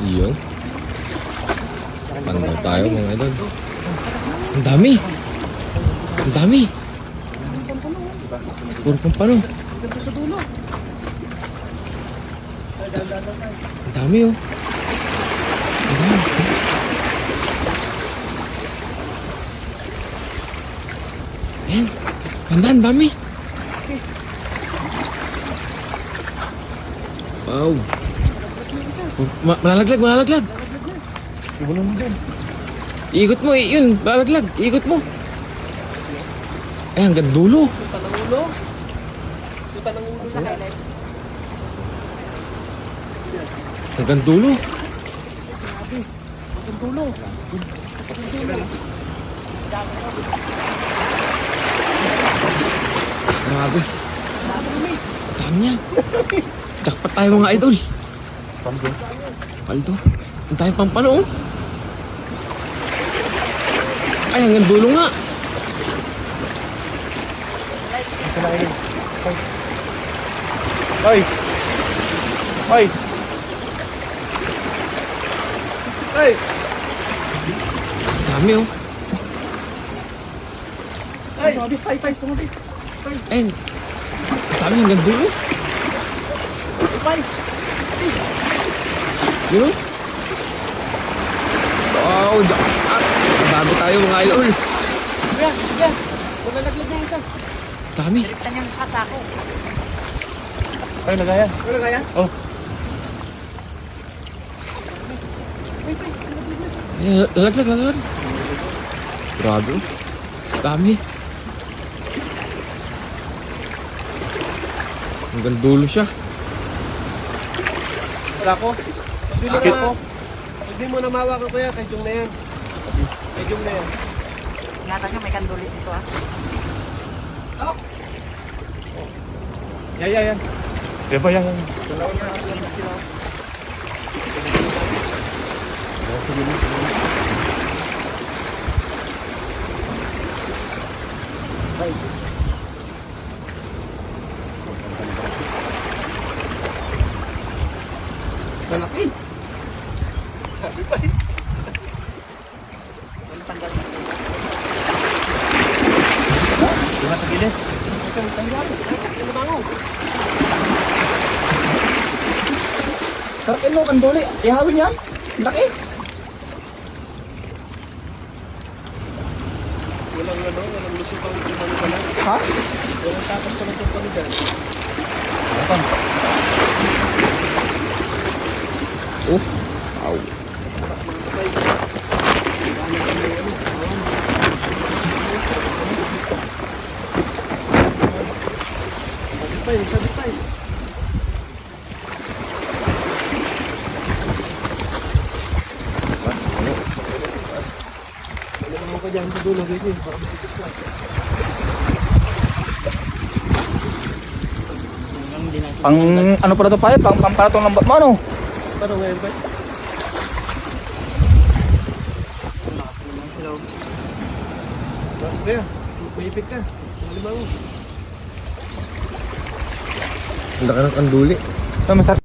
Iyo. Pandaw tayo mga idol. Ang dami. Ang dami. Puro pampano. Ang dami oh. Ang dami. Ayan. Ang dami. Wow. Malalaglag. Iikot mo, yun, malalaglag. Iikot mo. Ay, hanggang dulo. Hanggang dulo. Grabe. Dami yan. Jackpot tayo mga idol. Paldo. Ang tayo pampano oh. Ay, hanggang dulo nga. Hoy! Hoy! Hoy! Dami oh. Ay! Sumabi! Ayun. Dami hanggang dulo. Yun oh. Wow, jackpot. Bago tayo mga idol. Kuya! Malalaglag yung isa. Dami. Direktan niya sa sako. Ay, lagayan. Oh. Ay, lalaglag. Grabe oh. Dami. Hanggang dulo siya. Sako. Hindi mo na mawakan kuya, kay Jung na yan. Kay Jung na yan. Ingatan niyo, may kandulit dito ah. Yan. Diba yan? Malaki. Sabi pa eh. Diba sa gilid? Sarapin mo, kanduli. Ihawin yan. Laki. Walang musipang kumano pa lang. Ha? Walang takas pa lang sa palitan. Oh. Wow. Sabi pa eh. Alam mo ka dyan sa dulo, Ricky. Pang ano pala to pa Pang pampatong lambat mo ano? Paano ngayon ba? Kaya, maipit ka. Lima mo. Ang laki ng kanduli. Masarap.